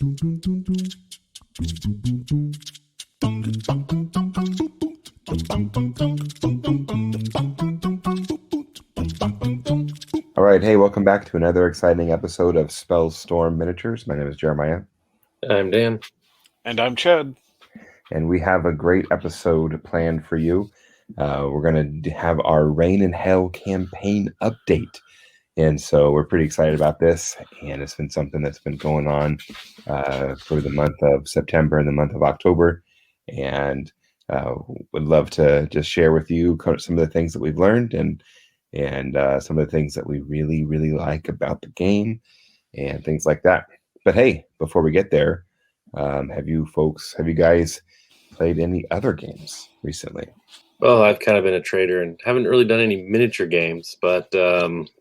All right, hey, welcome back to another exciting episode of Spellstorm Miniatures. My name is Jeremiah. I'm Dan. And I'm Chad. And we have a great episode planned for you. We're going to have our Rain and Hell campaign update. And so we're pretty excited about this. And it's been something that's been going on for the month of September and the month of October. And would love to just share with you some of the things that we've learned and some of the things that we really, really like about the game and things like that. But hey, before we get there, have you guys played any other games recently? Well, I've kind of been a trader and haven't really done any miniature games, but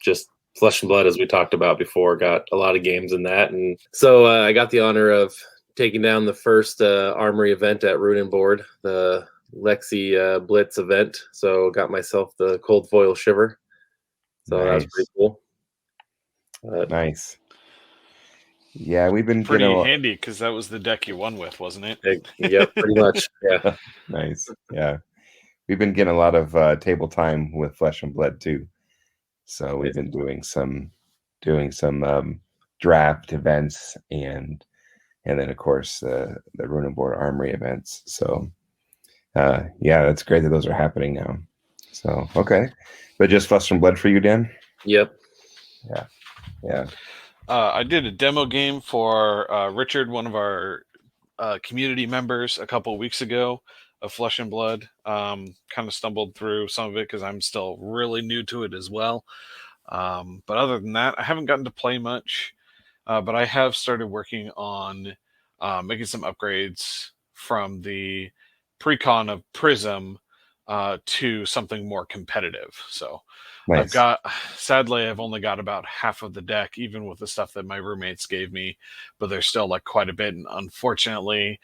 just Flesh and Blood, as we talked about before, got a lot of games in that. And so I got the honor of taking down the first armory event at Root and Board, the Lexi Blitz event. So got myself the Cold Foil Shiver. So Nice. That's pretty cool. Nice. Yeah, we've been pretty handy because that was the deck you won with, wasn't it? Yeah, pretty much. Yeah. Nice. Yeah, we've been getting a lot of table time with Flesh and Blood too. So we've been doing some draft events and then of course the Rune and Board Armory events. So yeah, that's great that those are happening now. So okay, but just Flesh and Blood for you, Dan? Yep. Yeah. I did a demo game for Richard, one of our community members, a couple of weeks ago of Flesh and Blood. Kind of stumbled through some of it because I'm still really new to it as well. But other than that, I haven't gotten to play much. But I have started working on making some upgrades from the pre-con of Prism to something more competitive. So Nice. Sadly, I've only got about half of the deck, even with the stuff that my roommates gave me, but there's still like quite a bit. And unfortunately,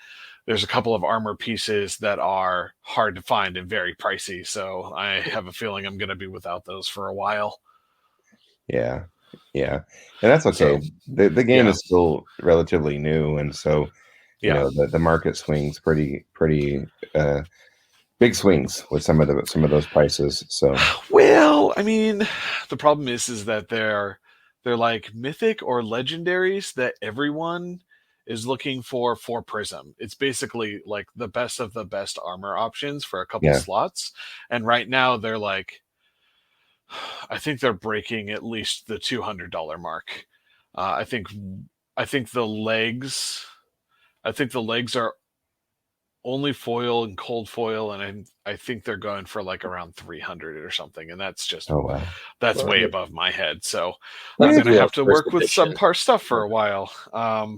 there's a couple of armor pieces that are hard to find and very pricey. So I have a feeling I'm going to be without those for a while. Yeah. And that's okay. So, the game is still relatively new. And so, you know, the market swings pretty big swings with some of those prices. So, well, I mean, the problem is that they're like mythic or legendaries that everyone is looking for Prism. It's basically like the best of the best armor options for a couple slots, and right now they're like, I think they're breaking at least the $200 mark. I think the legs are only foil and cold foil, and I think they're going for like around 300 or something, and that's just that's way above my head. So I'm going to have to work with subpar stuff for a while.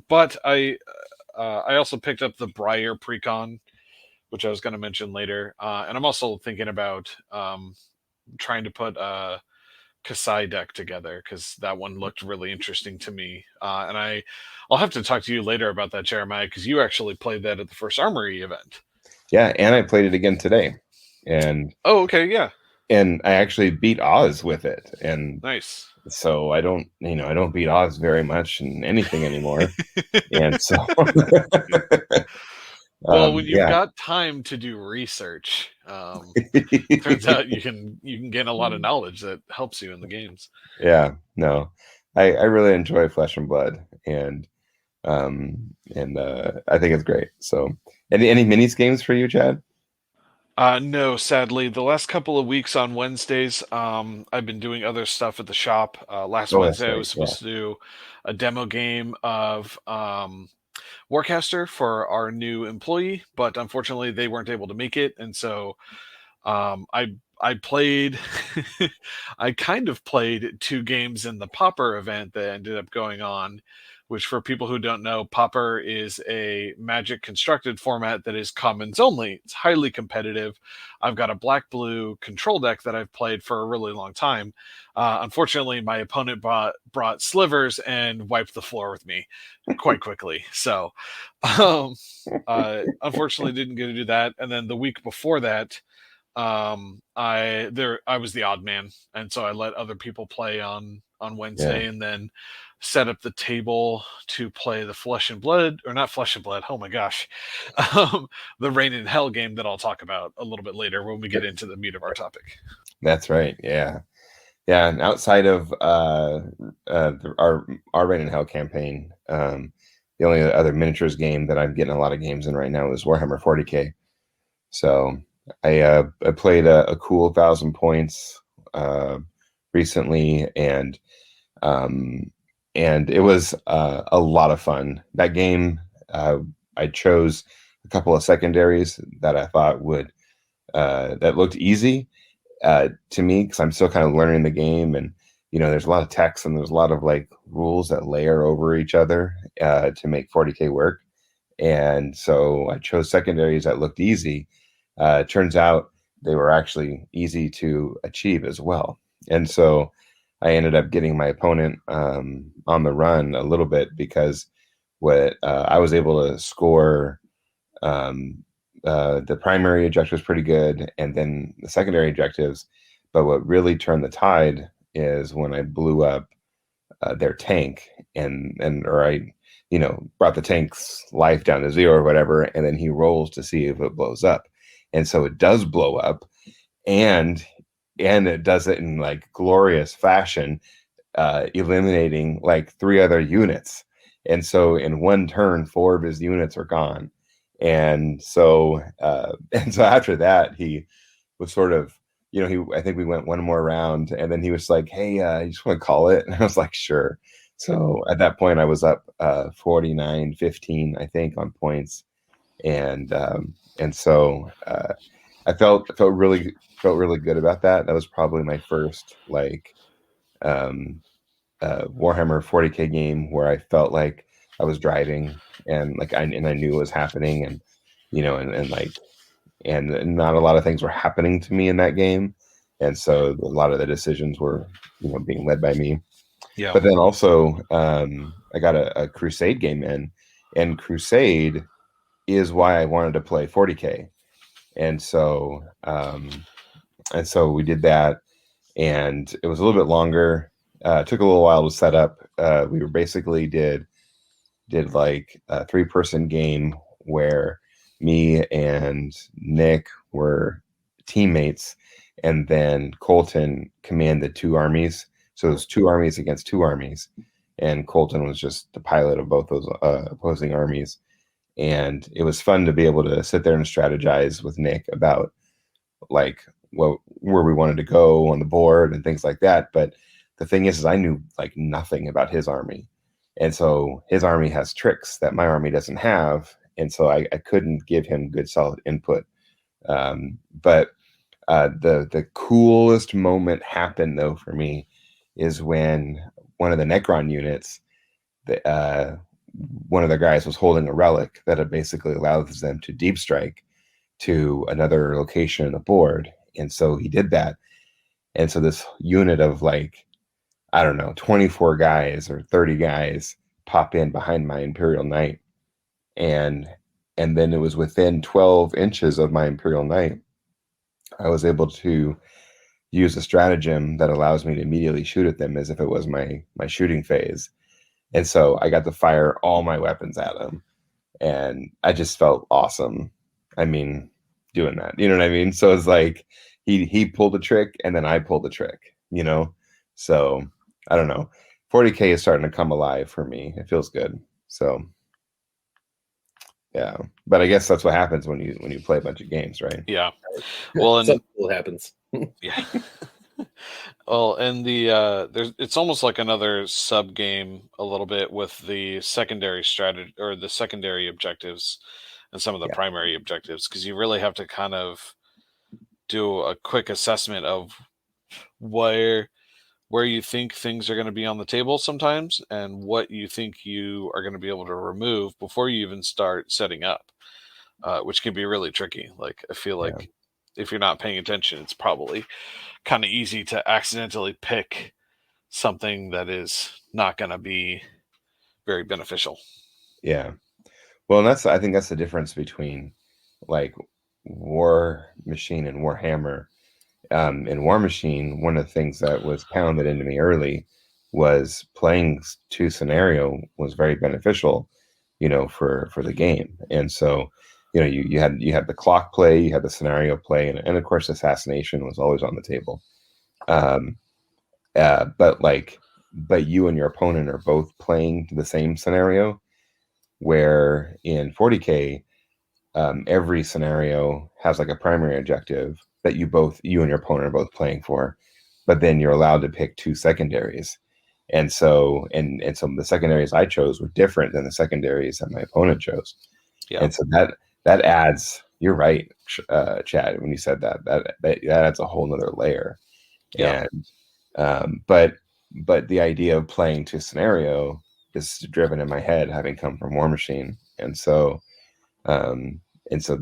But I also picked up the Briar Precon, which I was going to mention later, and I'm also thinking about trying to put a Kasai deck together because that one looked really interesting to me. And I'll have to talk to you later about that, Jeremiah, because you actually played that at the first Armory event. Yeah, and I played it again today. And okay, yeah. And I actually beat Oz with it. And nice. So I don't beat Oz very much in anything anymore. And so well, when you've got time to do research, turns out you can gain a lot of knowledge that helps you in the games. Yeah, no, I really enjoy Flesh and Blood, and I think it's great. So, any minis games for you, Chad? No, sadly, the last couple of weeks on Wednesdays, I've been doing other stuff at the shop. Last Wednesday, I was supposed to do a demo game of Warcaster for our new employee, but unfortunately they weren't able to make it, and so I played I kind of played 2 games in the Pauper event that ended up going on, which for people who don't know, Pauper is a Magic constructed format that is commons only. It's highly competitive. I've got a black-blue control deck that I've played for a really long time. Unfortunately, my opponent brought slivers and wiped the floor with me quite quickly. So, unfortunately, didn't get to do that. And then the week before that, I was the odd man, and so I let other people play on on Wednesday, and then set up the table to play the Flesh and Blood, or not Flesh and Blood. Oh my gosh, the Rain in Hell game that I'll talk about a little bit later when we get into the meat of our topic. That's right. Yeah. Yeah. And outside of our Rain in Hell campaign, the only other miniatures game that I'm getting a lot of games in right now is Warhammer 40K. So I played a cool 1,000 points recently, and it was a lot of fun. That game, I chose a couple of secondaries that I thought would that looked easy to me, because I'm still kind of learning the game, and there's a lot of text and there's a lot of like rules that layer over each other to make 40K work. And so I chose secondaries that looked easy. Turns out they were actually easy to achieve as well. And so I ended up getting my opponent on the run a little bit, because what I was able to score the primary objective was pretty good, and then the secondary objectives. But what really turned the tide is when I blew up their tank, or I brought the tank's life down to 0 or whatever, and then he rolls to see if it blows up. And so it does blow up, and it does it in like glorious fashion, eliminating like 3 other units. And so in one turn, 4 of his units are gone. And so after that, he was sort of, I think we went one more round, and then he was like, "Hey, you just want to call it?" And I was like, "Sure." So at that point, I was up 49-15, I think, on points, and so I felt really good about that. That was probably my first like Warhammer 40K game where I felt like I was driving, and like I knew what was happening, and and not a lot of things were happening to me in that game, and so a lot of the decisions were being led by me. Yeah. But then also I got a Crusade game in, and Crusade is why I wanted to play 40K. And so we did that, and it was a little bit longer. It took a little while to set up. We were basically did like a 3-person game where me and Nick were teammates, and then Colton commanded 2 armies. So it was 2 armies against 2 armies, and Colton was just the pilot of both those opposing armies. And it was fun to be able to sit there and strategize with Nick about like where we wanted to go on the board and things like that. But the thing is I knew like nothing about his army, and so his army has tricks that my army doesn't have, and so I couldn't give him good solid input. But the coolest moment happened though for me is when one of the Necron units, one of the guys was holding a relic that basically allows them to deep strike to another location in the board. And so he did that. And so this unit of like, I don't know, 24 guys or 30 guys pop in behind my Imperial Knight. And then it was within 12 inches of my Imperial Knight, I was able to use a stratagem that allows me to immediately shoot at them as if it was my shooting phase. And so I got to fire all my weapons at him, and I just felt awesome. I mean, doing that, you know what I mean? So it's like he pulled a trick, and then I pulled a trick, So I don't know. 40K is starting to come alive for me. It feels good. So yeah, but I guess that's what happens when you play a bunch of games, right? Yeah. Well, and something cool happens. Yeah. Well, and it's almost like another sub game a little bit with the secondary strategy or the secondary objectives and some of the primary objectives, because you really have to kind of do a quick assessment of where you think things are going to be on the table sometimes, and what you think you are going to be able to remove before you even start setting up, which can be really tricky. Like, I feel like if you're not paying attention, it's probably kind of easy to accidentally pick something that is not going to be very beneficial. Yeah. Well, and I think that's the difference between like War Machine and Warhammer. In War Machine, one of the things that was pounded into me early was playing to scenario was very beneficial, for the game. And so, you had the clock play, you had the scenario play, and of course assassination was always on the table. Um, but you and your opponent are both playing the same scenario, where in 40K, every scenario has like a primary objective that you and your opponent are both playing for, but then you're allowed to pick two secondaries. And so the secondaries I chose were different than the secondaries that my opponent chose. Yeah. And so that adds, you're right, Chad, when you said that adds a whole nother layer. Yeah. And but the idea of playing to scenario is driven in my head, having come from War Machine. Um, and so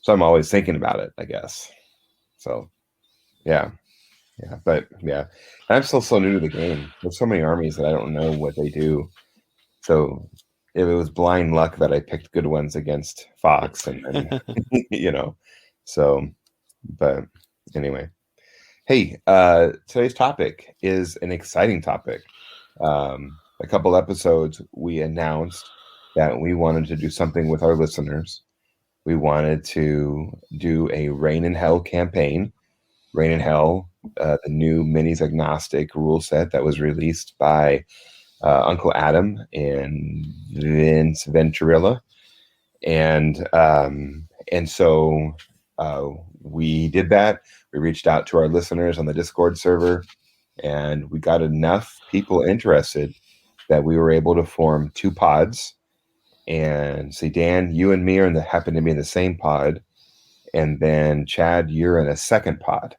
so I'm always thinking about it, I guess. So yeah, but yeah, I'm still so new to the game. There's so many armies that I don't know what they do. So it was blind luck that I picked good ones against Fox, and then so. But anyway, hey, today's topic is an exciting topic. A couple episodes we announced that we wanted to do something with our listeners. We wanted to do a Reign in Hell campaign. Reign in Hell, the new minis agnostic rule set that was released by Uncle Adam and Vince Venturilla, and so we did that. We reached out to our listeners on the Discord server, and we got enough people interested that we were able to form two pods. And see, Dan, you and me happen to be in the same pod, and then Chad, you're in a second pod.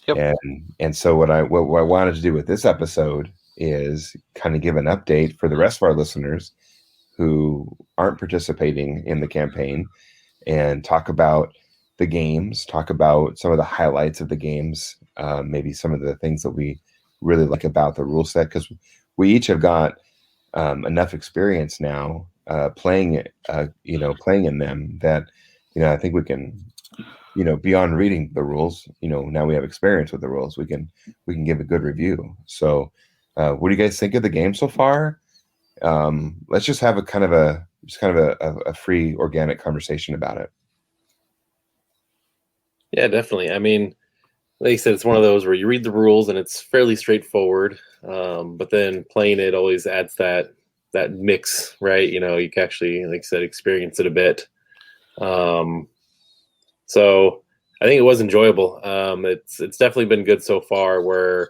Yep. And so what I wanted to do with this episode is kind of give an update for the rest of our listeners who aren't participating in the campaign, and talk about the games, talk about some of the highlights of the games, maybe some of the things that we really like about the rule set, because we each have got enough experience now playing it, playing in them, that I think we can, beyond reading the rules, now we have experience with the rules. We can give a good review. So, what do you guys think of the game so far? Let's just have a free, organic conversation about it. Yeah, definitely. I mean, like you said, it's one of those where you read the rules and it's fairly straightforward, but then playing it always adds that mix, right? You can actually, like I said, experience it a bit. So I think it was enjoyable. It's definitely been good so far. Where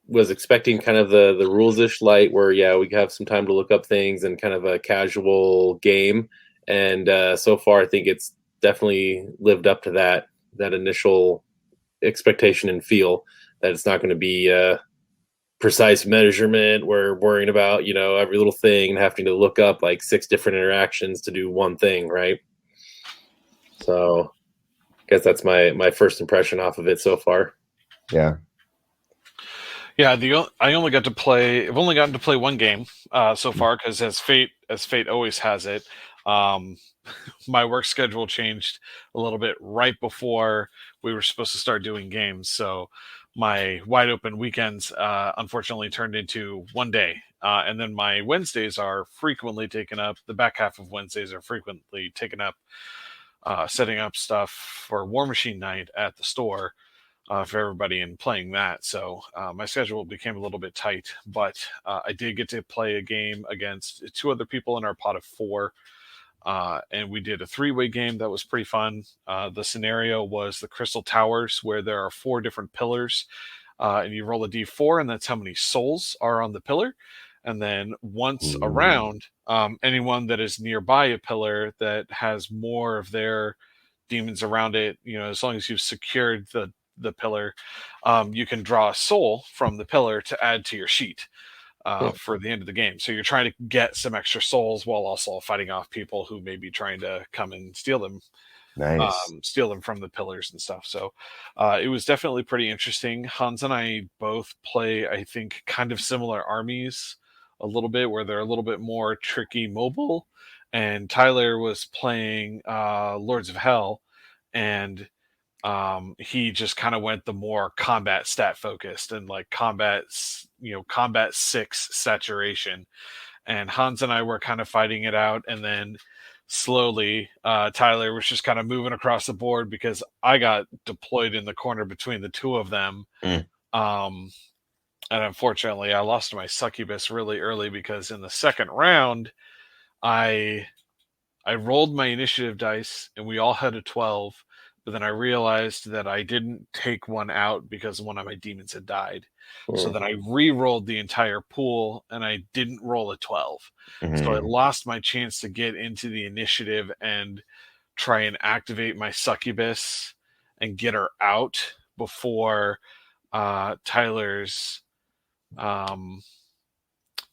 was expecting kind of the rules-ish light, where we have some time to look up things and kind of a casual game, and so far I think it's definitely lived up to that initial expectation and feel, that it's not going to be precise measurement. We're worrying about every little thing and having to look up like 6 different interactions to do one thing, right? So I guess that's my first impression off of it so far. Yeah. Yeah, I've only gotten to play one game so far, because as fate always has it, my work schedule changed a little bit right before we were supposed to start doing games. So my wide open weekends unfortunately turned into one day. And then my Wednesdays are frequently taken up. The back half of Wednesdays are frequently taken up setting up stuff for War Machine Night at the store for everybody and playing that. So my schedule became a little bit tight, but I did get to play a game against 2 other people in our pot of 4. And we did a 3-way game that was pretty fun. The scenario was the Crystal Towers, where there are 4 different pillars, and you roll a d4, and that's how many souls are on the pillar. And then once around, anyone that is nearby a pillar that has more of their demons around it, as long as you've secured the pillar, you can draw a soul from the pillar to add to your sheet for the end of the game. So you're trying to get some extra souls while also fighting off people who may be trying to come and steal them. Nice. Steal them from the pillars and stuff. So it was definitely pretty interesting. Hans and I both play, I think, kind of similar armies a little bit, where they're a little bit more tricky mobile. And Tyler was playing Lords of Hell, and he just kind of went the more combat stat focused and like combat 6 saturation. And Hans and I were kind of fighting it out, and then slowly Tyler was just kind of moving across the board because I got deployed in the corner between the two of them. Mm. And unfortunately, I lost my succubus really early because in the second round, I rolled my initiative dice and we all had a 12, but then I realized that I didn't take one out because one of my demons had died. So then I re-rolled the entire pool and I didn't roll a 12. So I lost my chance to get into the initiative and try and activate my succubus and get her out before Tyler's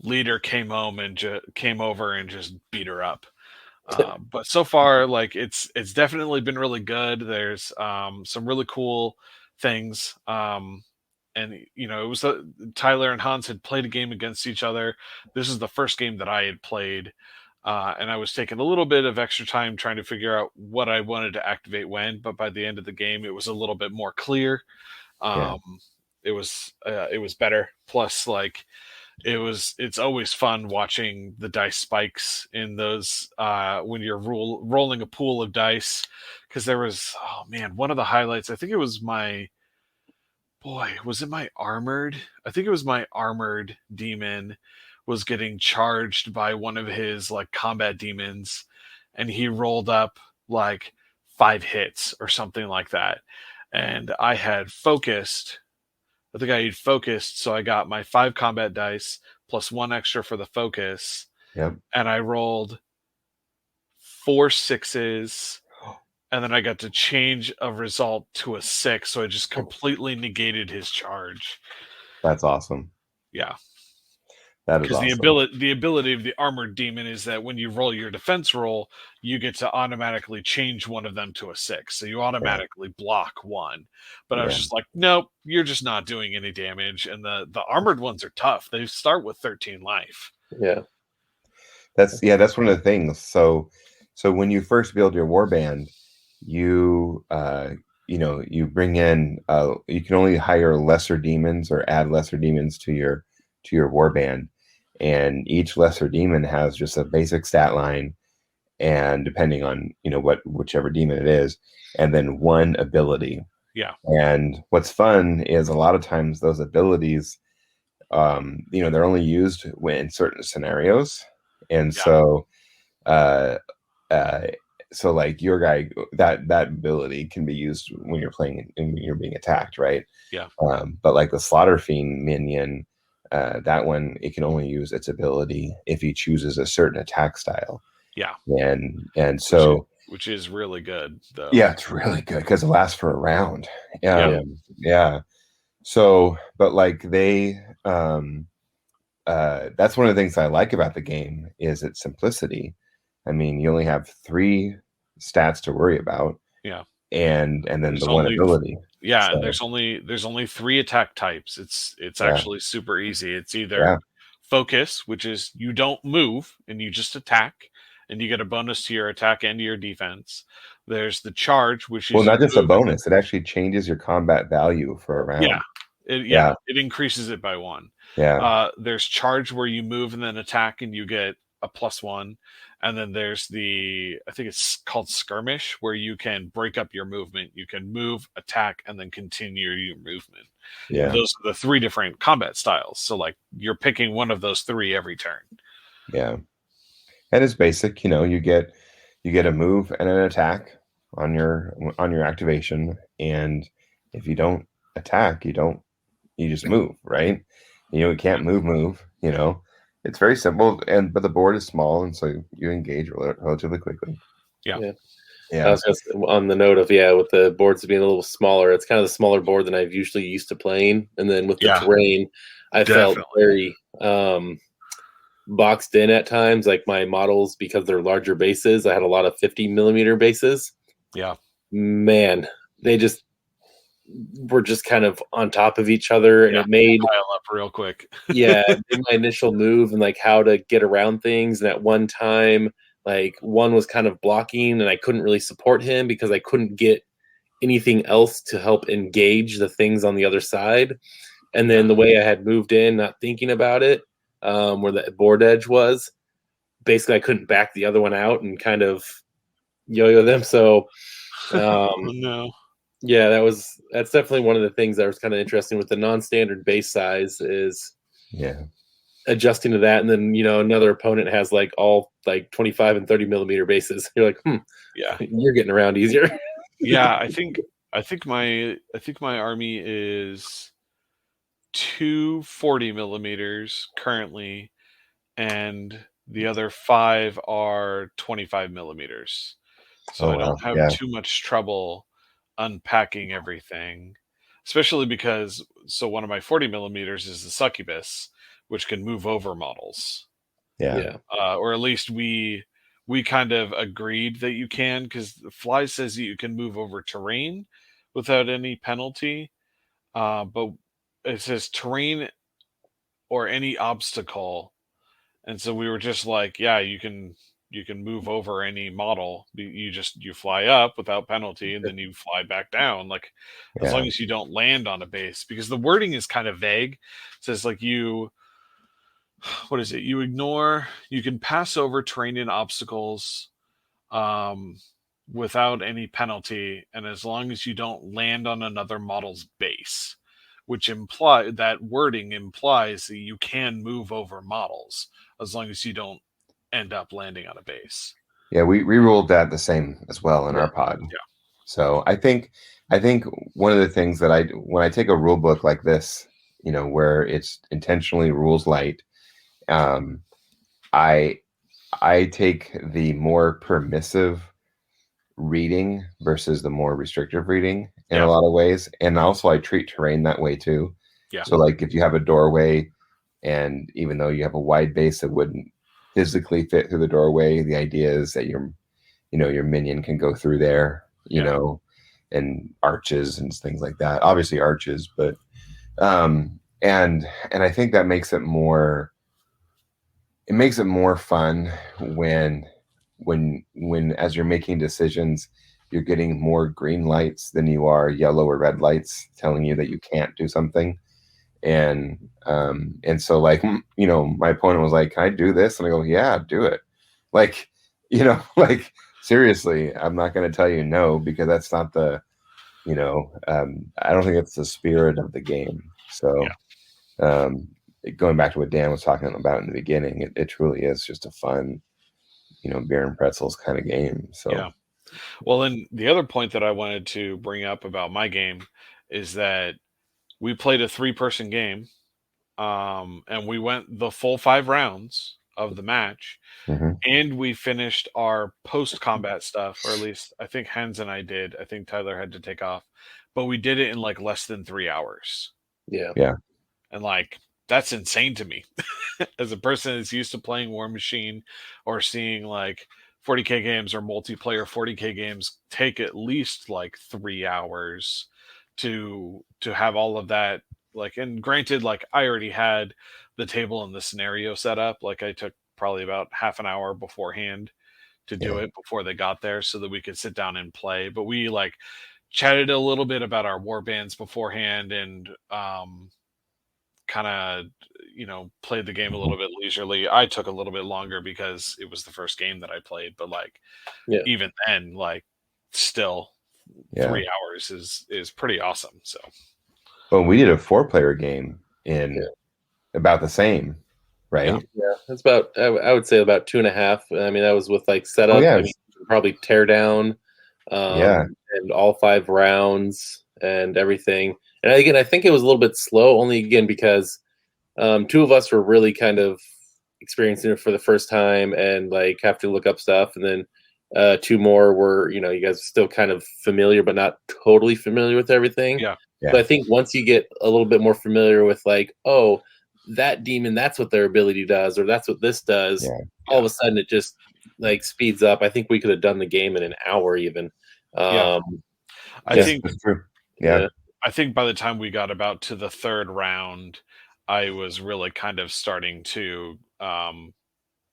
leader came over and just beat her up. But so far, like it's definitely been really good. There's some really cool things. And it was Tyler and Hans had played a game against each other. This is the first game that I had played, and I was taking a little bit of extra time trying to figure out what I wanted to activate when. But by the end of the game, it was a little bit more clear. It was better. Plus, like it's always fun watching the dice spikes in those when you're rolling a pool of dice, because there was one of the highlights. I think it was my armored? I think it was my armored demon was getting charged by one of his like combat demons, and he rolled up like 5 hits or something like that. And I had focused. I think I had focused, so I got my 5 combat dice plus 1 extra for the focus. Yep. And I rolled 4 6s, and then I got to change a result to a 6, so I just completely negated his charge. That's awesome. Yeah. That is awesome. Because the ability of the armored demon is that when you roll your defense roll, you get to automatically change one of them to a 6. So you automatically block one. But I was just like, nope, you're just not doing any damage. And the armored ones are tough. They start with 13 life. Yeah. That's one of the things. So when you first build your warband, you bring in you can only hire lesser demons or add lesser demons to your warband, and each lesser demon has just a basic stat line, and depending on whichever demon it is, and then 1 ability. Yeah. And what's fun is a lot of times those abilities they're only used in certain scenarios, and so like your guy, that ability can be used when you're playing and when you're being attacked, right? Yeah. But like the Slaughter Fiend minion, that one, it can only use its ability if he chooses a certain attack style. Yeah. And so which is really good though. Yeah, it's really good because it lasts for a round. Yeah. So, but like they that's one of the things I like about the game is its simplicity. I mean, you only have 3 stats to worry about. Yeah. And then there's the 1 ability. Yeah, so. there's only 3 attack types. It's actually super easy. It's either focus, which is you don't move and you just attack, and you get a bonus to your attack and to your defense. There's the charge, which is not just a bonus; it actually changes your combat value for a round. It increases it by 1. Yeah. There's charge where you move and then attack, and you get a +1. And then there's I think it's called skirmish, where you can break up your movement. You can move, attack, and then continue your movement. Yeah. And those are the 3 different combat styles. So like you're picking one of those 3 every turn. Yeah. And it's basic, you get a move and an attack on your activation. And if you don't attack, you just move, right? You can't move, It's very simple, but the board is small, and so you engage relatively quickly. Yeah. I was just on the note of with the boards being a little smaller. It's kind of the smaller board than I've usually used to playing, and then with the terrain, I felt very boxed in at times. Like my models, because they're larger bases, I had a lot of 50mm bases. Yeah, man, they just were just kind of on top of each other, and it made pile up real quick. my initial move and like how to get around things. And at one time, like one was kind of blocking, and I couldn't really support him because I couldn't get anything else to help engage the things on the other side. And then the way I had moved in, not thinking about it, where the board edge was, basically I couldn't back the other one out and kind of yo-yo them. So Oh no. yeah, that's definitely one of the things that was kind of interesting with the non-standard base size is Yeah. adjusting to that. And then, another opponent has like all like 25 and 30 millimeter bases. You're like, Yeah. you're getting around easier. Yeah, I think my army is 240 millimeters currently, and the other 5 are 25 millimeters. So Oh I wow. don't have Yeah. too much trouble unpacking everything, especially because one of my 40 millimeters is the succubus, which can move over models, Yeah. Yeah. or at least we kind of agreed that you can, because Fly says that you can move over terrain without any penalty, but it says terrain or any obstacle, and so we were just like, yeah, you can move over any model. You fly up without penalty, and then you fly back down, like as Yeah. long as you don't land on a base, because the wording is kind of vague. It says like what is it? You can pass over terrain and obstacles um, without any penalty, and as long as you don't land on another model's base, which that wording implies that you can move over models as long as you don't end up landing on a base. Yeah, we ruled that the same as well in Yeah. our pod. Yeah. So I think one of the things that when I take a rule book like this, where it's intentionally rules light, um, I I take the more permissive reading versus the more restrictive reading in a Yeah. lot of ways. And also I treat terrain that way too. Yeah. So like if you have a doorway and even though you have a wide base that wouldn't physically fit through the doorway, the idea is that your minion can go through there, Yeah. and arches and things like that. Obviously arches, but and I think that makes it more fun when as you're making decisions, you're getting more green lights than you are yellow or red lights telling you that you can't do something. And so like my opponent was like, "Can I do this?" And I go, "Yeah, do it." Like, like seriously, I'm not going to tell you no, because that's not I don't think it's the spirit of the game. So Yeah. um going back to what Dan was talking about in the beginning, it truly is just a fun, beer and pretzels kind of game. So Yeah. Well, and the other point that I wanted to bring up about my game is that we played a 3-person game, and we went the full 5 rounds of the match, mhm. and we finished our post combat stuff, or at least I think Hans and I did. I think Tyler had to take off, but we did it in like less than 3 hours. Yeah. Yeah. And like, that's insane to me as a person that's used to playing War Machine or seeing like 40K games or multiplayer 40K games take at least like 3 hours to have all of that. Like, and granted, like I already had the table and the scenario set up. Like I took probably about half an hour beforehand to do Yeah. it before they got there so that we could sit down and play. But we like chatted a little bit about our war bands beforehand, and kind of played the game a Mhm. little bit leisurely. I took a little bit longer because it was the first game that I played, but like Yeah. even then, like still Yeah. 3 hours is pretty awesome. So Well, we did a 4-player game in Yeah. about the same, Yeah. right? Yeah. That's about, I would say about 2.5. I mean, that was with like Oh setup. yeah. I mean, probably tear down, Yeah. and all 5 rounds and everything. And again, I think it was a little bit slow, only again because 2 of us were really kind of experiencing it for the first time and like have to look up stuff, and then 2 more were, you guys are still kind of familiar but not totally familiar with everything. Yeah. So Yeah. I think once you get a little bit more familiar with like, oh, that demon, that's what their ability does, or that's what this does, Yeah. all of a sudden it just like speeds up. I think we could have done the game in an hour even. Yeah. Um, I Yes, think that's true. Yeah. yeah, I think by the time we got about to the third round, I was really kind of starting to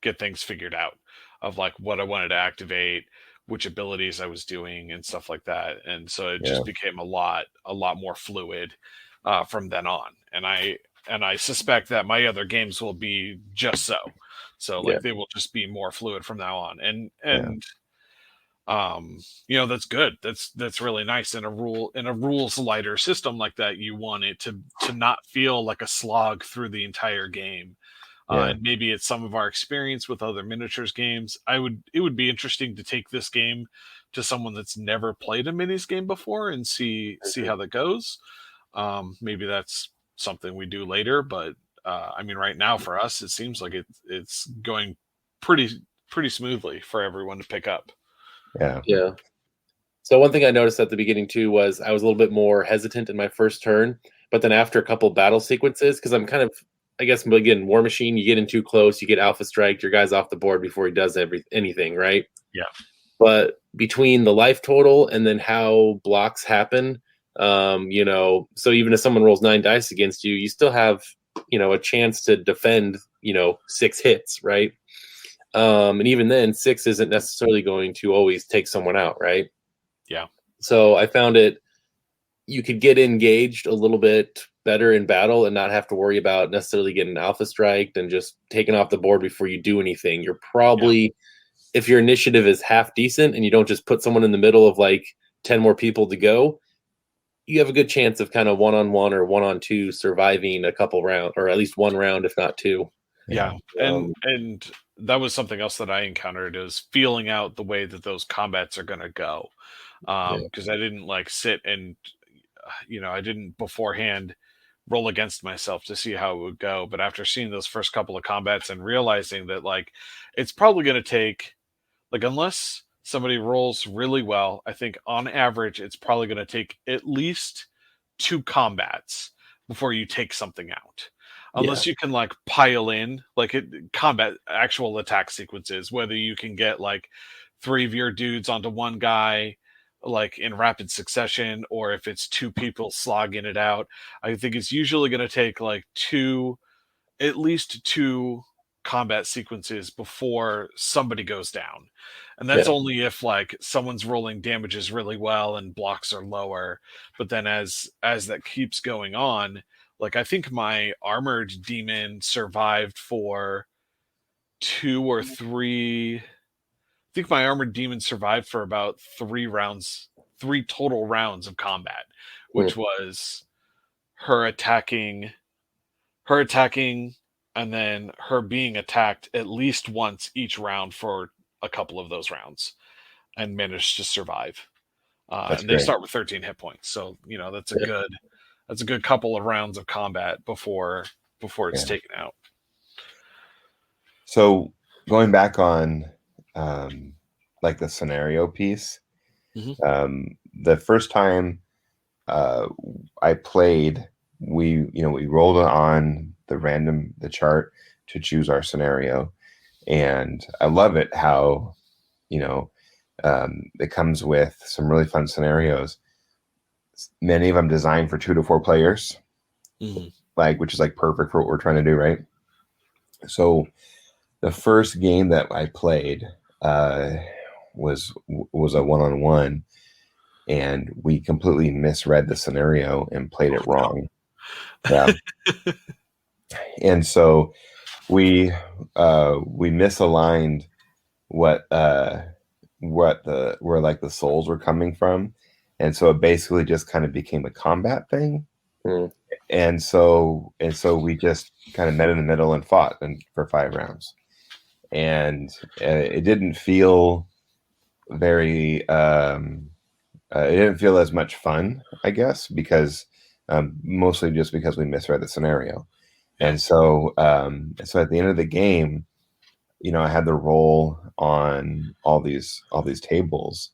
get things figured out of like what I wanted to activate, which abilities I was doing and stuff like that. And so it Yeah. just became a lot more fluid from then on. And I suspect that my other games will be just so. So Yeah. like they will just be more fluid from now on. And Yeah. you know, that's good. That's really nice. In a rules lighter system like that, you want it to not feel like a slog through the entire game. Yeah. And maybe it's some of our experience with other miniatures games. It would be interesting to take this game to someone that's never played a minis game before and see how that goes. Maybe that's something we do later, but I mean, right now for us, it seems like it's going pretty smoothly for everyone to pick up. Yeah. Yeah. So one thing I noticed at the beginning too was I was a little bit more hesitant in my first turn, but then after a couple battle sequences, because I'm kind of, I guess, again, War Machine, you get in too close, you get alpha striked, your guy's off the board before he does anything, right? Yeah. But between the life total and then how blocks happen, you know, so even if someone rolls 9 dice against you, you still have, you know, a chance to defend, you know, 6 hits, right? And even then, 6 isn't necessarily going to always take someone out, right? Yeah. So I found you could get engaged a little bit better in battle and not have to worry about necessarily getting alpha striked and just taken off the board before you do anything. You're probably, if your initiative is half decent and you don't just put someone in the middle of like 10 more people to go, you have a good chance of kind of 1-on-1 or 1-on-2 surviving a couple rounds, or at least one round, if not 2. Yeah. And that was something else that I encountered, is feeling out the way that those combats are going to go. Because I didn't like sit and, you know, I didn't beforehand roll against myself to see how it would go. But after seeing those first couple of combats and realizing that like it's probably going to take, like, unless somebody rolls really well, I think on average it's probably going to take at least 2 combats before you take something out. Unless you can like pile in like combat actual attack sequences, whether you can get like 3 of your dudes onto one guy like in rapid succession, or if it's 2 people slogging it out. I think it's usually going to take like at least 2 combat sequences before somebody goes down. And that's only if like someone's rolling damages really well and blocks are lower. But then as that keeps going on, like I think my armored demon survived for 2 or 3. I think my armored demon survived for about 3 rounds, 3 total rounds of combat, which was her attacking, and then her being attacked at least once each round for a couple of those rounds, and managed to survive. That's And great. they start with 13 hit points, so you know that's a good couple of rounds of combat before it's taken out. So going back on like the scenario piece, the first time I played, we rolled on the chart to choose our scenario, and I love it how it comes with some really fun scenarios. Many of them designed for 2 to 4 players, like, which is like perfect for what we're trying to do, right? So the first game that I played was a 1-on-1, and we completely misread the scenario and played it wrong. Yeah. And so we misaligned where like the souls were coming from, and so it basically just kind of became a combat thing. And so we just kind of met in the middle and fought for 5 rounds, and it didn't feel very it didn't feel as much fun, I guess, because mostly just because we misread the scenario. And so at the end of the game, I had the roll on all these tables,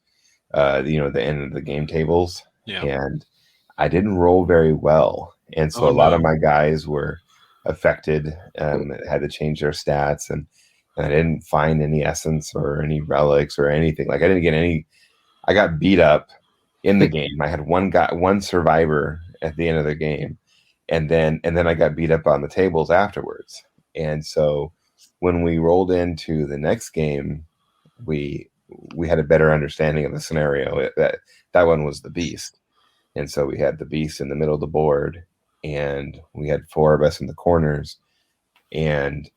the end of the game tables, and I didn't roll very well, and so a lot of my guys were affected, had to change their stats, and I didn't find any essence or any relics or anything. Like, I didn't get any. I got beat up in the game. I had one survivor at the end of the game, and then I got beat up on the tables afterwards. And so when we rolled into the next game, we we had a better understanding of the scenario. That one was the beast, and so we had the beast in the middle of the board, and we had 4 of us in the corners, and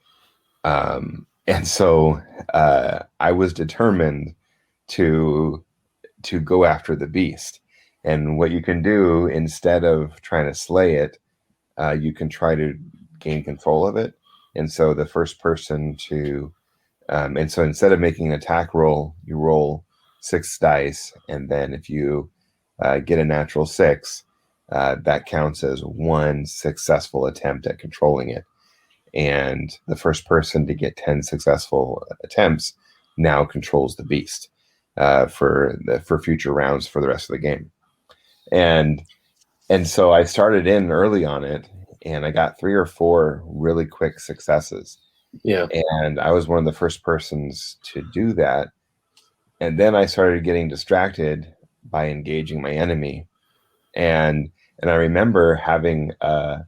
so I was determined to go after the beast. And what you can do instead of trying to slay it, you can try to gain control of it. And so the first person to and so instead of making an attack roll, you roll 6 dice, and then if you get a natural 6, that counts as 1 successful attempt at controlling it. And the first person to get 10 successful attempts now controls the beast for future rounds for the rest of the game. And so I started in early on it, and I got 3 or 4 really quick successes. Yeah. And I was one of the first persons to do that. And then I started getting distracted by engaging my enemy. And I remember having to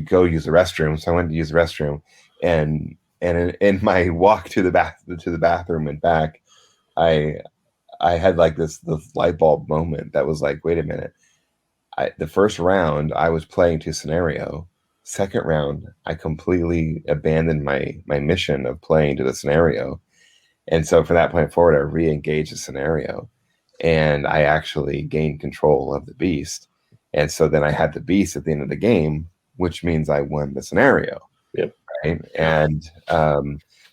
go use the restroom. So I went to use the restroom, and in my walk to the bathroom and back, I had like this light bulb moment that was like, wait a minute. The first round I was playing to scenario. Second round, I completely abandoned my mission of playing to the scenario. And so from that point forward, I re-engaged the scenario, and I actually gained control of the beast. And so then I had the beast at the end of the game, which means I won the scenario. Yep. Right. And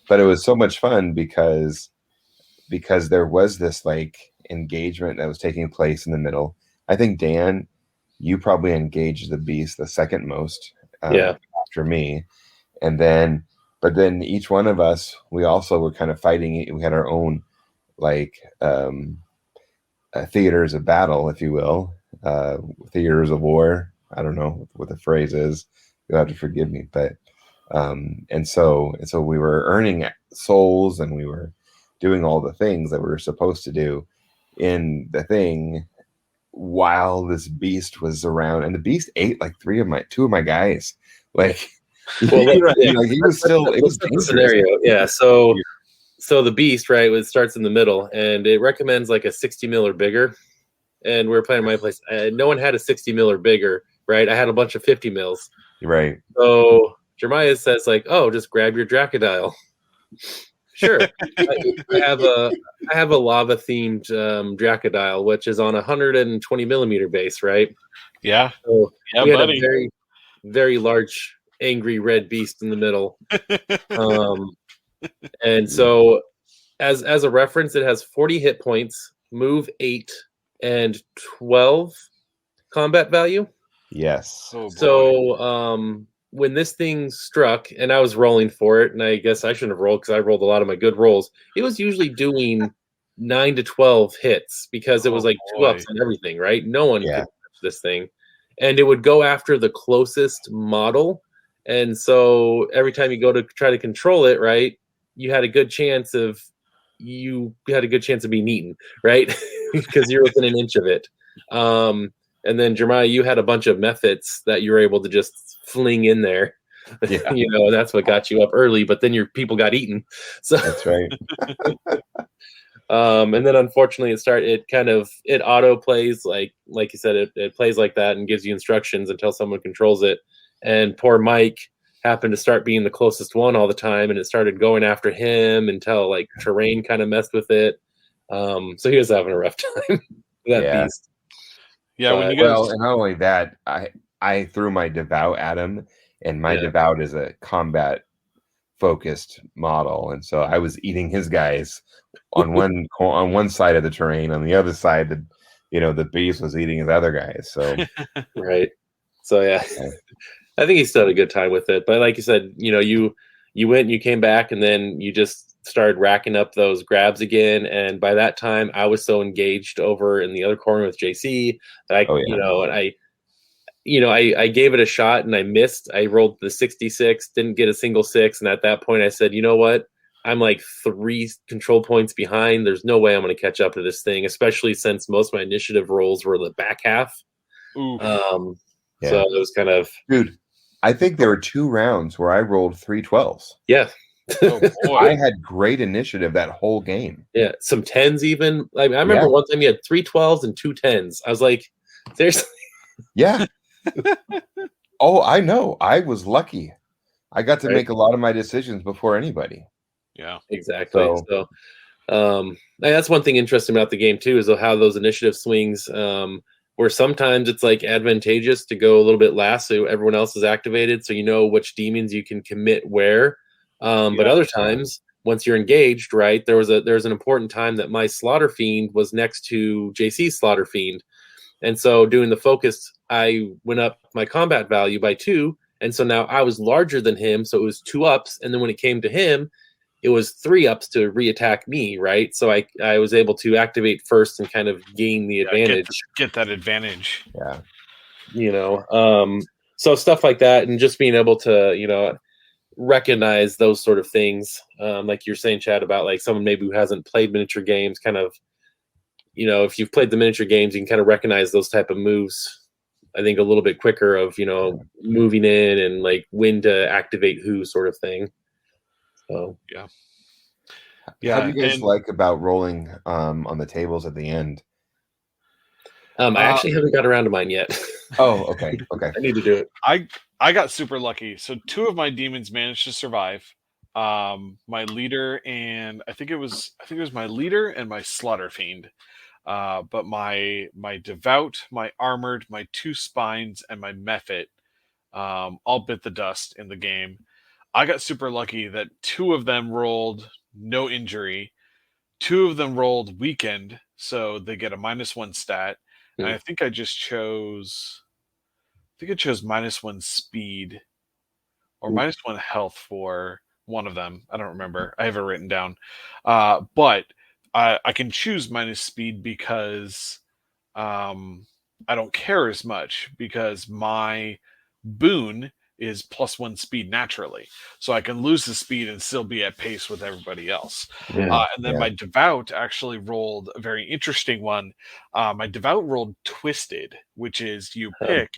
but it was so much fun because there was this like engagement that was taking place in the middle. I think, Dan, you probably engaged the beast the second most after me. And then but then each one of us, we also were kind of fighting. We had our own like theaters of battle, if you will, theaters of war. I don't know what the phrase is. You'll have to forgive me, but and so we were earning souls, and we were doing all the things that we were supposed to do in the thing while this beast was around. And the beast ate like 2 of my guys. Like, well, like he was still. It was dangerous. Scenario. Yeah. So the beast, right? It starts in the middle, and it recommends like a 60 mil or bigger. And we were playing at my place. No one had a 60 mil or bigger, right? I had a bunch of 50 mils. Right. So Jeremiah says like, "Oh, just grab your Dracodile." Sure. I have a lava themed Dracodile, which is on a 120 millimeter base, right? Yeah. So yeah, we had buddy. a very, very large, angry red beast in the middle. And so, as a reference, it has 40 hit points, move 8, and 12 combat value. Yes. Oh, boy. So, when this thing struck, and I was rolling for it, and I guess I shouldn't have rolled because I rolled a lot of my good rolls. It was usually doing 9 to 12 hits because it was like 2 ups on everything, right? No one could touch this thing. And it would go after the closest model. And so every time you go to try to control it, right, you had a good chance of being eaten, right? Because you're within an inch of it. And then Jeremiah, you had a bunch of methods that you were able to just fling in there. Yeah. And that's what got you up early, but then your people got eaten. So that's right. And then unfortunately it auto plays like you said, it plays like that and gives you instructions until someone controls it. And poor Mike happened to start being the closest one all the time, and it started going after him until like terrain kind of messed with it. So he was having a rough time with that beast. Yeah, but, when you and not only that, I threw my devout at him, and my devout is a combat focused model, and so I was eating his guys on one side of the terrain. On the other side, the beast was eating his other guys. So right. So yeah. I think he still had a good time with it. But like you said, you went and you came back, and then you just started racking up those grabs again. And by that time, I was so engaged over in the other corner with JC that I gave it a shot and I missed. I rolled the 66, didn't get a single 6. And at that point I said, you know what? I'm like 3 control points behind. There's no way I'm going to catch up to this thing, especially since most of my initiative rolls were the back half. So it was kind of... Dude, I think there were 2 rounds where I rolled 3 12s. Yeah. Oh boy. I had great initiative that whole game. Yeah, some 10s even. Like, I remember Yeah. one time you had 3 12s and 2 10s. I was like, seriously? Yeah. Oh, I know. I was lucky. I got to Right? make a lot of my decisions before anybody. Yeah. Exactly. So So, that's one thing interesting about the game too, is how those initiative swings, where sometimes it's like advantageous to go a little bit last so everyone else is activated, so you know which demons you can commit where. But Yeah. other times, once you're engaged, right, there was an important time that my Slaughter Fiend was next to JC's Slaughter Fiend. And so doing the focus, I went up my combat value by 2. And so now I was larger than him. So it was 2 ups. And then when it came to him, it was 3 ups to reattack me, right? So I was able to activate first and kind of gain the advantage, Get that advantage. yeah. So stuff like that, and just being able to, recognize those sort of things. Like you're saying, Chad, about like someone maybe who hasn't played miniature games, kind of, if you've played the miniature games, you can kind of recognize those type of moves, I think, a little bit quicker of, moving in and like when to activate who sort of thing. So Yeah. How Yeah. do you guys And like about rolling on the tables at the end? I actually haven't got around to mine yet. Oh, okay. Okay. I need to do it. I got super lucky. So 2 of my demons managed to survive. My leader and I think it was my leader and my Slaughter Fiend. But my devout, my armored, my 2 spines, and my mephit all bit the dust in the game. I got super lucky that 2 of them rolled no injury. 2 of them rolled weakened, so they get a -1 stat. And Hmm. I think I chose -1 speed or -1 health for one of them. I don't remember. I have it written down. But I can choose minus speed because I don't care as much because my boon is +1 speed naturally. So I can lose the speed and still be at pace with everybody else. Yeah. And then Yeah. my devout actually rolled a very interesting one. My devout rolled twisted, which is you pick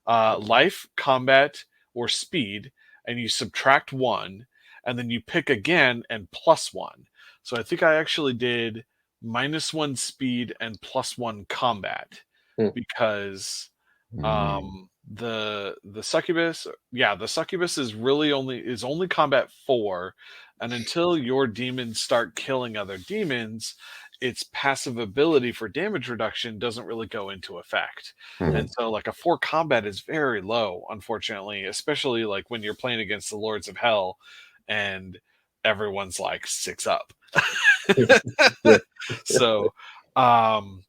life, combat, or speed, and you subtract 1, and then you pick again and +1. So I think I actually did -1 speed and +1 combat Hmm. because Mm, the succubus, yeah, the succubus is really only combat 4, and until your demons start killing other demons, its passive ability for damage reduction doesn't really go into effect. hmm. And so like a 4 combat is very low, unfortunately, especially like when you're playing against the Lords of Hell and everyone's like 6 up. Yeah. So um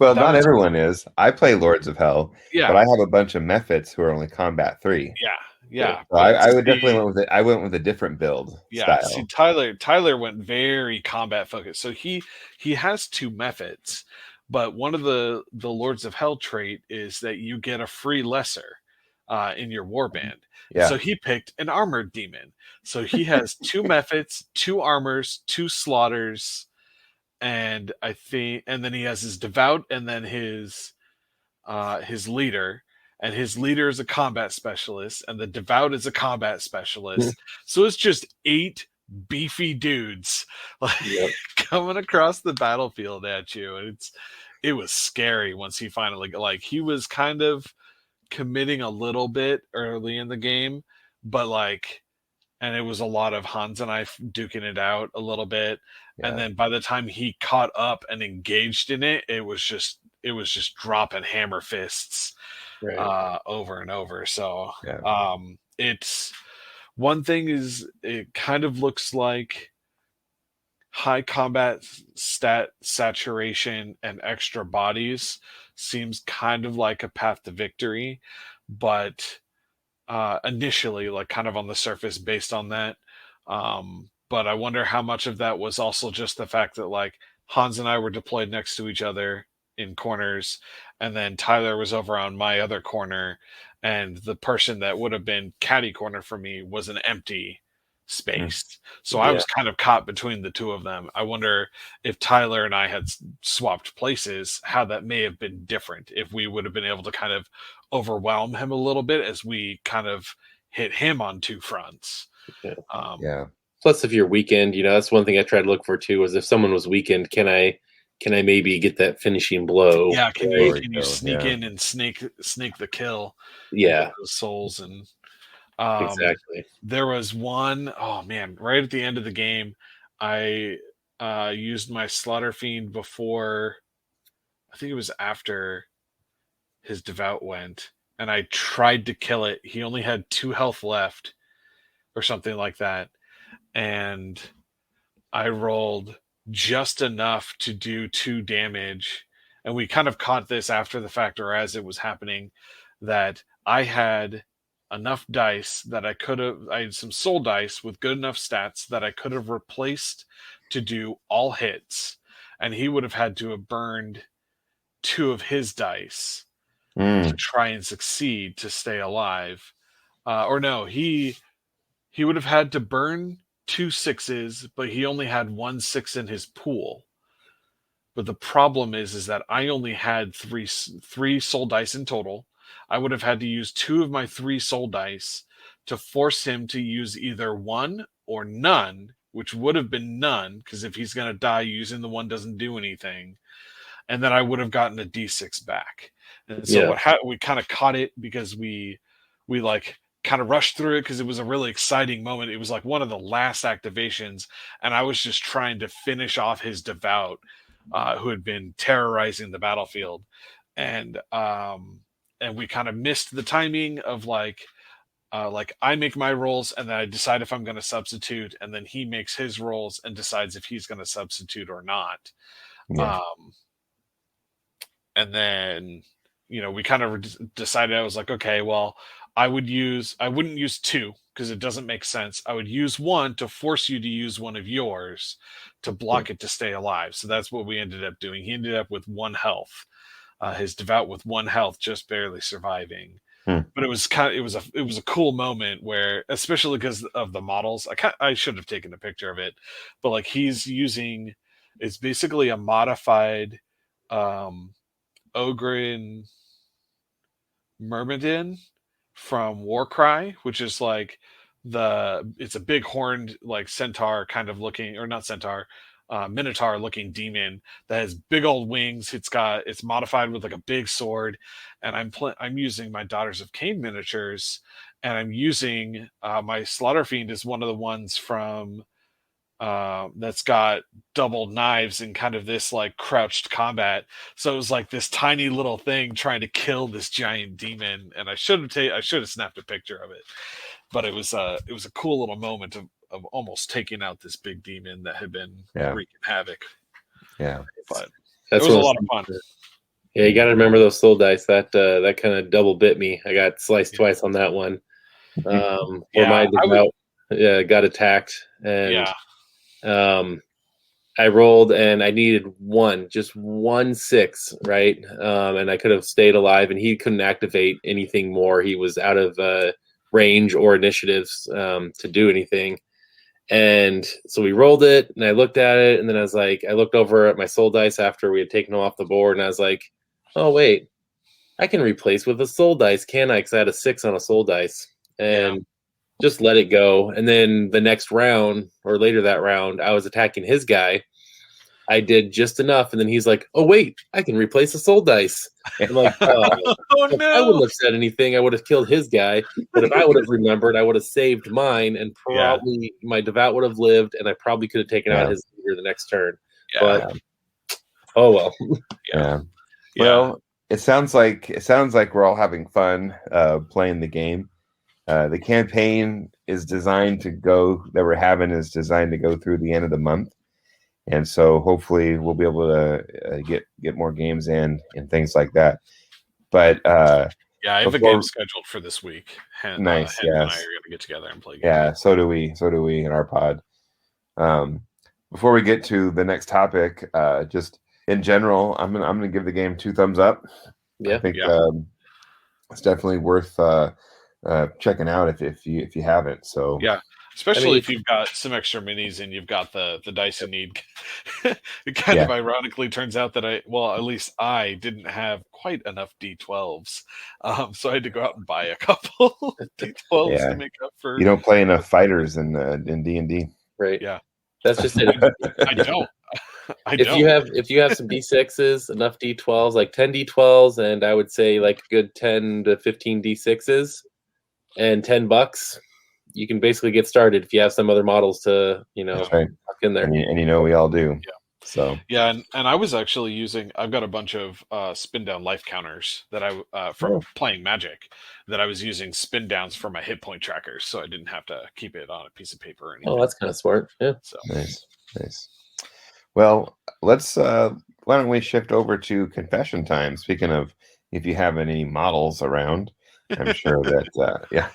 Well, that not was everyone is. I play Lords of Hell, but yeah, I have a bunch of Mephits who are only combat 3. yeah, yeah. So But I would definitely see, went with it. I went with a different build yeah, see, style. Tyler went very combat focused. So he has 2 methods, but one of the Lords of Hell trait is that you get a free lesser in your warband. So Yeah. he picked an armored demon. So he has 2 methods, 2 armors, 2 slaughters, and and then he has his devout and then his leader, and his leader is a combat specialist, and the devout is a combat specialist. So it's just 8 beefy dudes like Yep. coming across the battlefield at you, and it was scary once he finally like he was kind of committing a little bit early in the game, but like and it was a lot of Hans and I duking it out a little bit. And Yeah. then by the time he caught up and engaged in it, it was just dropping hammer fists Right. over and over. So Yeah. it's one thing is it kind of looks like high combat stat saturation and extra bodies seems kind of like a path to victory, but initially, like kind of on the surface based on that. But I wonder how much of that was also just the fact that like Hans and I were deployed next to each other in corners, and then Tyler was over on my other corner, and the person that would have been caddy corner for me was an empty space. So I Yeah. was kind of caught between the 2 of them. I wonder if Tyler and I had swapped places, how that may have been different, if we would have been able to kind of overwhelm him a little bit as we kind of hit him on 2 fronts. Yeah. Um, Yeah. Plus, if you're weakened, that's one thing I tried to look for too. Was if someone was weakened, can I maybe get that finishing blow? Yeah, can right? you sneak in and snake the kill and Yeah, get those souls? And exactly. there was one, oh man, right at the end of the game, I used my Slaughter Fiend before, I think it was after his Devout went, and I tried to kill it. He only had 2 health left or something like that. And I rolled just enough to do 2 damage. And we kind of caught this after the fact, or as it was happening, that I had enough dice that I had some soul dice with good enough stats that I could have replaced to do all hits. And he would have had to have burned 2 of his dice to try and succeed to stay alive. Or no, he would have had to burn 2 6s, but he only had 1 6 in his pool. But the problem is that I only had three soul dice in total. I would have had to use 2 of my 3 soul dice to force him to use either 1 or none, which would have been none, because if he's going to die, using the 1 doesn't do anything. And then I would have gotten a d6 back. And so we kind of caught it because we like kind of rushed through it because it was a really exciting moment. It was like one of the last activations, and I was just trying to finish off his Devout, who had been terrorizing the battlefield, and we kind of missed the timing of like I make my rolls and then I decide if I'm going to substitute, and then he makes his rolls and decides if he's going to substitute or not. Yeah. And then we kind of decided, I was like, okay, well, I wouldn't use 2 because it doesn't make sense. I would use 1 to force you to use one of yours to block it to stay alive. So that's what we ended up doing. He ended up with 1 health, his Devout with 1 health, just barely surviving. But it was a cool moment where, especially because of the models, I should have taken a picture of it, but like it's basically a modified Ogrin Myrmidon from Warcry, which is like it's a big horned like centaur kind of looking, or not centaur, minotaur looking demon that has big old wings. It's modified with like a big sword, and I'm using my Daughters of Cain miniatures, and I'm using my Slaughter Fiend is one of the ones from that's got double knives and kind of this like crouched combat. So it was like this tiny little thing trying to kill this giant demon, and I should have snapped a picture of it. But it was a cool little moment of almost taking out this big demon that had been wreaking havoc. Yeah, but it was a lot of fun. Yeah, you got to remember those soul dice. That kind of double bit me. I got sliced twice on that one. Where my Devout got attacked, and I rolled and I needed just 1 6, right? And I could have stayed alive, and he couldn't activate anything more. He was out of range or initiatives to do anything. And so we rolled it, and I looked at it, and then I was like, I looked over at my soul dice after we had taken them off the board, and I was like, oh wait, I can replace with a soul dice, can I? Because I had a 6 on a soul dice, and just let it go. And then the next round, or later that round, I was attacking his guy. I did just enough, and then he's like, oh wait, I can replace a soul dice. I'm like, oh no! I wouldn't have said anything. I would have killed his guy. But if I would have remembered, I would have saved mine, and probably my Devout would have lived, and I probably could have taken out his leader the next turn. But oh well. Well, it sounds like we're all having fun playing the game. The campaign is designed to go through the end of the month, and so hopefully we'll be able to get more games in and things like that. But I have a game scheduled for this week. Nice. Hen and I are going to get together and play games. Yeah, so do we in our pod. Before we get to the next topic, just in general, I'm gonna give the game 2 thumbs up. I think it's definitely worth checking out if you haven't. So especially if you've got some extra minis and you've got the dice you need. It kind of ironically turns out that at least I didn't have quite enough D12s, so I had to go out and buy a couple D12s to make up for. You don't play enough fighters in D&D. right? Yeah. That's just it. I don't. If you have some D6s, enough D12s, like 10 D12s, and I would say like a good 10 to 15 D6s, and $10, you can basically get started if you have some other models to That's right. tuck in there. And we all do. Yeah. So Yeah, and I was actually I've got a bunch of spin down life counters that I from playing Magic that I was using spin downs for my hit point trackers, so I didn't have to keep it on a piece of paper or anything. Oh, that's kind of smart. Yeah. So nice. Well, let's why don't we shift over to confession time? Speaking of, if you have any models around, I'm sure that yeah.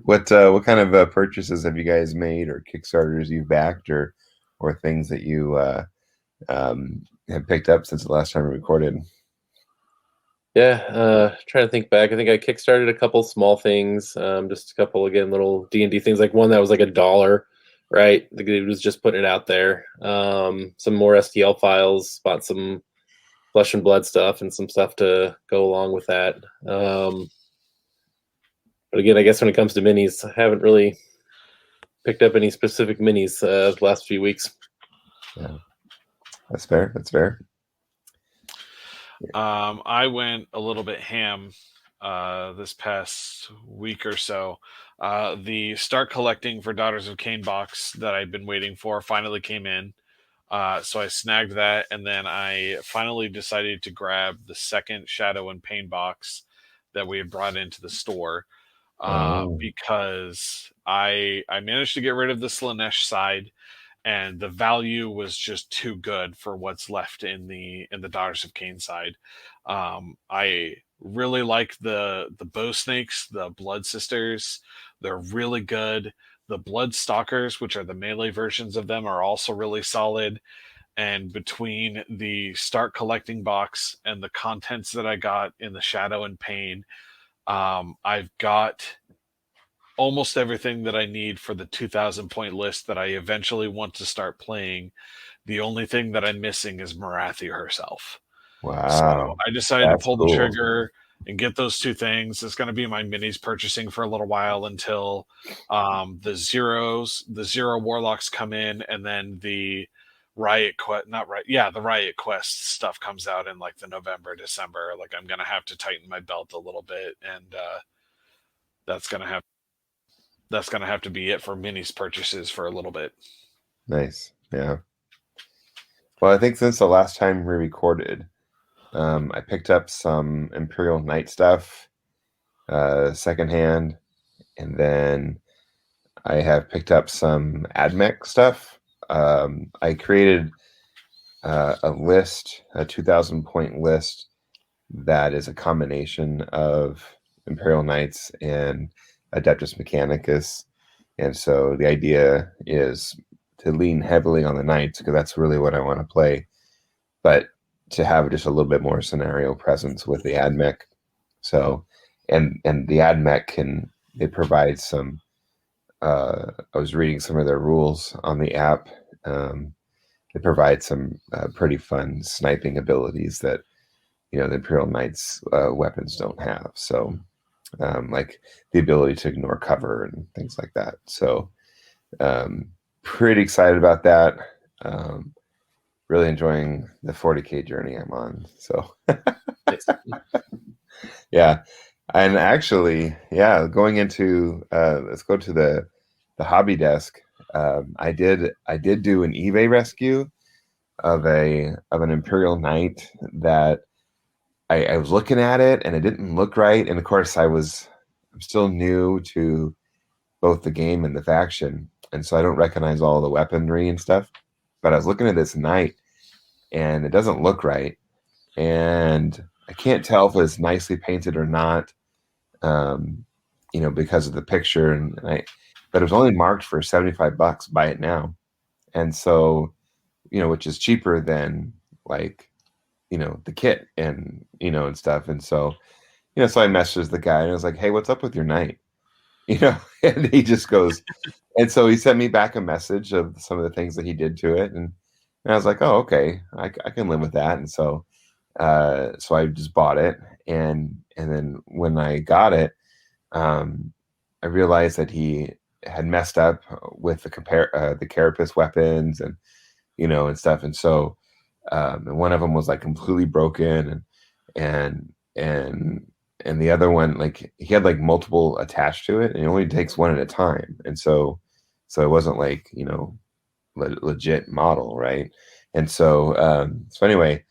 What kind of purchases have you guys made, or Kickstarters you've backed, or things that you have picked up since the last time we recorded? Yeah, trying to think back. I think I kickstarted a couple small things, just a couple again little D&D things. Like one that was like $1, right? The dude was just putting it out there. Some more STL files, bought some Flesh and Blood stuff and some stuff to go along with that. But again, I guess when it comes to minis, I haven't really picked up any specific minis the last few weeks. Yeah, that's fair. I went a little bit ham this past week or so. The Start Collecting for Daughters of Cain box that I've been waiting for finally came in. So I snagged that, and then I finally decided to grab the second Shadow and Pain box that we had brought into the store because I managed to get rid of the Slanesh side, and the value was just too good for what's left in the Daughters of Cain side. I really like the Bow Snakes, the Blood Sisters. They're really good. The Blood Stalkers, which are the melee versions of them, are also really solid. And between the Start Collecting box and the contents that I got in the Shadow and Pain, I've got almost everything that I need for the 2,000 point list that I eventually want to start playing. The only thing that I'm missing is Marathi herself. Wow. So I decided to pull cool. the trigger and get those two things. It's going to be my minis purchasing for a little while until the Zero Warlocks come in, and then the Riot Quest, the Riot Quest stuff comes out in like the November, December. Like I'm going to have to tighten my belt a little bit, and that's going to have to be it for minis purchases for a little bit. Nice. Yeah. Well, I think since the last time we recorded, I picked up some Imperial Knight stuff secondhand, and then I have picked up some AdMech stuff. I created a list, a 2,000 point list that is a combination of Imperial Knights and Adeptus Mechanicus. And so the idea is to lean heavily on the Knights because that's really what I want to play, but to have just a little bit more scenario presence with the AdMech. So, and the AdMech they provide some, I was reading some of their rules on the app. They provide some pretty fun sniping abilities that, the Imperial Knights weapons don't have. So, like the ability to ignore cover and things like that. So, pretty excited about that. Really enjoying the 40K journey I'm on. So, yeah. And actually, yeah, going into let's go to the hobby desk. I did do an eBay rescue of an Imperial Knight that I was looking at it and it didn't look right. And of course, I'm still new to both the game and the faction, and so I don't recognize all the weaponry and stuff. But I was looking at this knight, and it doesn't look right, and I can't tell if it's nicely painted or not, because of the picture. But it was only marked for $75. Buy it now, and so, which is cheaper than like, the kit and and stuff. And so, so I messaged the guy and I was like, "Hey, what's up with your knight?" And he just goes, and so he sent me back a message of some of the things that he did to it, and I was like, "Oh, okay, I can live with that." And so, so I just bought it, and then when I got it, I realized that he had messed up with the carapace weapons and and stuff, and so and one of them was like completely broken, and and and the other one, like, he had like multiple attached to it, and it only takes one at a time, and so it wasn't like legit model, right? And so anyway,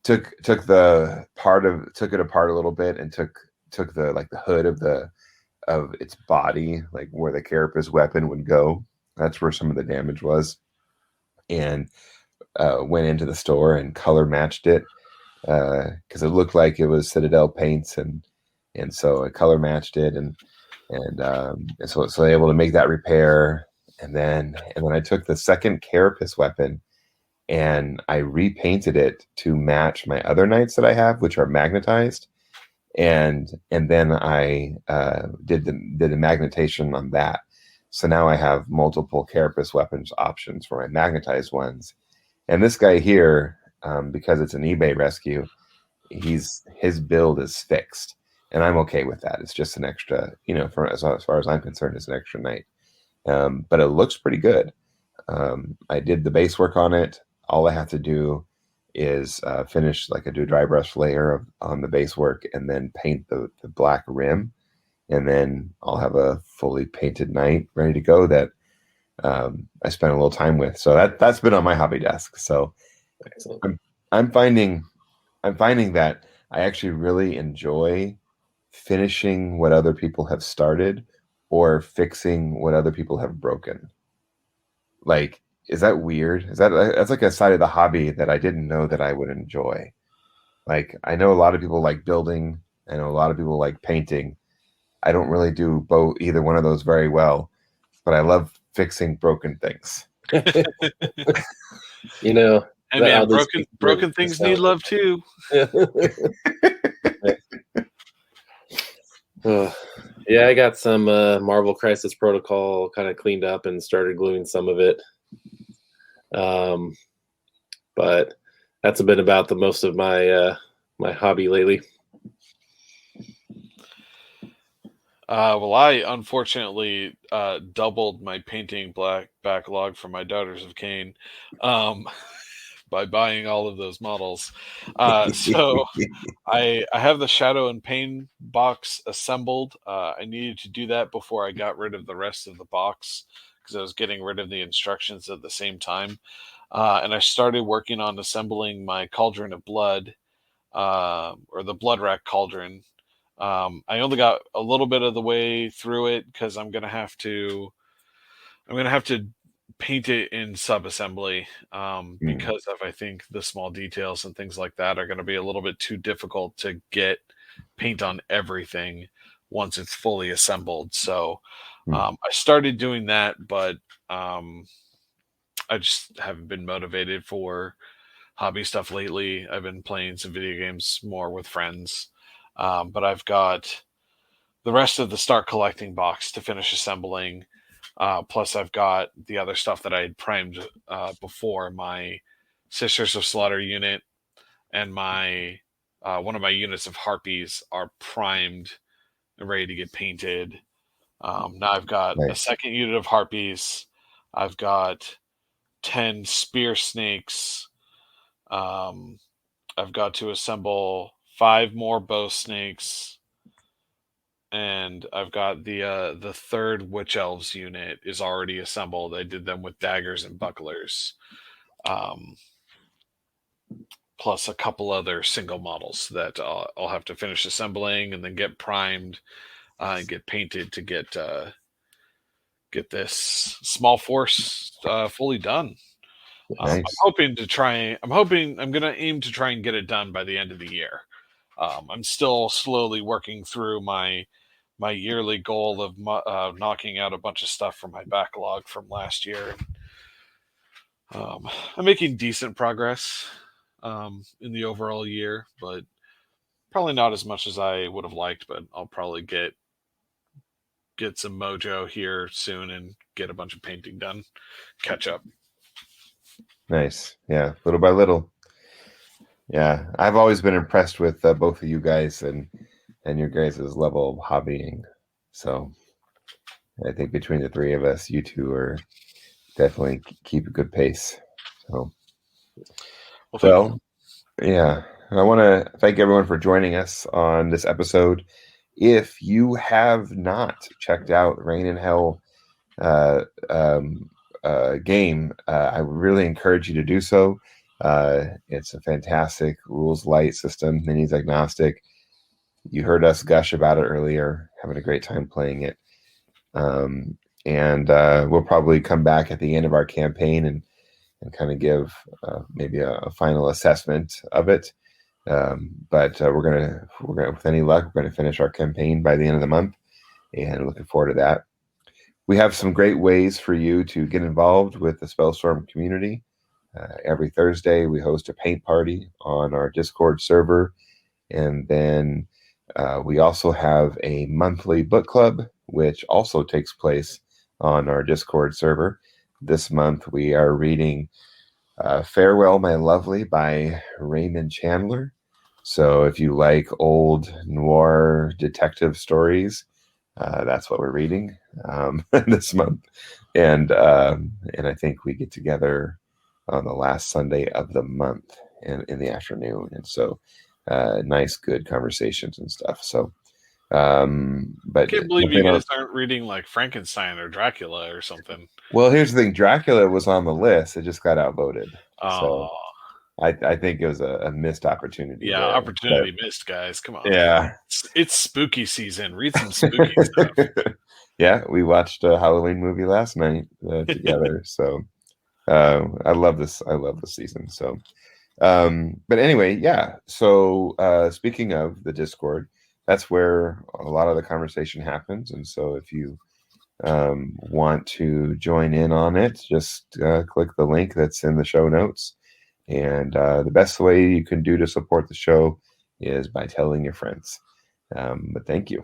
took it apart a little bit, and took the like the hood of its body, like where the carapace weapon would go. That's where some of the damage was, and went into the store and color matched it because it looked like it was Citadel paints, and so I color matched it, and so able to make that repair, and then I took the second carapace weapon and I repainted it to match my other knights that I have, which are magnetized, and then I did the magnetation on that. So now I have multiple carapace weapons options for my magnetized ones. And this guy here, because it's an eBay rescue, his build is fixed, and I'm okay with that. It's just an extra, for as far as I'm concerned, it's an extra knight. But it looks pretty good. I did the base work on it. All I have to do is finish like a do dry brush layer on the base work, and then paint the black rim, and then I'll have a fully painted knight ready to go that I spent a little time with. So that's been on my hobby desk. So Excellent. I'm finding that I actually really enjoy finishing what other people have started or fixing what other people have broken. Like, is that weird? That's like a side of the hobby that I didn't know that I would enjoy. Like, I know a lot of people like building. I know a lot of people like painting. I don't really do either one of those very well, but I love fixing broken things. Hey man, broken things need love too. Yeah, I got some Marvel Crisis Protocol kind of cleaned up and started gluing some of it. But that's been about the most of my my hobby lately. Well, I unfortunately doubled my painting backlog for my Daughters of Cain by buying all of those models. So I have the Shadow and Pain box assembled. I needed to do that before I got rid of the rest of the box because I was getting rid of the instructions at the same time. And I started working on assembling my Cauldron of Blood, or the Blood Rack Cauldron. I only got a little bit of the way through it because I'm gonna have to paint it in sub-assembly because of, I think, the small details and things like that are going to be a little bit too difficult to get paint on everything once it's fully assembled. So I started doing that, but I just haven't been motivated for hobby stuff lately. I've been playing some video games more with friends, but I've got the rest of the Start Collecting box to finish assembling. Plus, I've got the other stuff that I had primed before. My Sisters of Slaughter unit and my one of my units of Harpies are primed and ready to get painted. Now I've got a second unit of Harpies. I've got 10 Spear Snakes. I've got to assemble 5 more Bow Snakes. And I've got the third Witch Elves unit is already assembled. I did them with daggers and bucklers, plus a couple other single models that I'll have to finish assembling and then get primed and get painted to get this small force fully done. Nice. I'm going to aim to try and get it done by the end of the year. I'm still slowly working through my yearly goal of knocking out a bunch of stuff from my backlog from last year. I'm making decent progress in the overall year, but probably not as much as I would have liked. But I'll probably get some mojo here soon and get a bunch of painting done, catch up. Nice. Yeah, little by little. Yeah, I've always been impressed with both of you guys and your guys' level of hobbying. So I think between the three of us, you two are definitely keep a good pace. So, Well, thank you. well, yeah. I want to thank everyone for joining us on this episode. If you have not checked out Rain and Hell uh, um, game, I would really encourage you to do so. It's a fantastic rules light system, minis agnostic. You heard us gush about it earlier, having a great time playing it. Um, and we'll probably come back at the end of our campaign and kind of give maybe a final assessment of it. But we're gonna, with any luck, we're gonna finish our campaign by the end of the month, and looking forward to that. We have some great ways for you to get involved with the Spellstorm community. Every Thursday, we host a paint party on our Discord server, and then we also have a monthly book club, which also takes place on our Discord server. This month, we are reading Farewell, My Lovely by Raymond Chandler. So if you like old noir detective stories, that's what we're reading this month. And I think we get together on the last Sunday of the month in the afternoon. And so nice, good conversations and stuff. So, I but can't believe you guys aren't reading like Frankenstein or Dracula or something. well, here's the thing. Dracula was on the list. It just got outvoted. Oh, So I think it was a missed opportunity yeah, there. opportunity missed, guys. Come on. Yeah. It's spooky season. Read some spooky stuff. Yeah, we watched a Halloween movie last night together. So I love this. I love this season. So, but anyway, yeah. So speaking of the Discord, that's where a lot of the conversation happens. And so if you want to join in on it, just click the link that's in the show notes. And the best way you can do to support the show is by telling your friends. But thank you.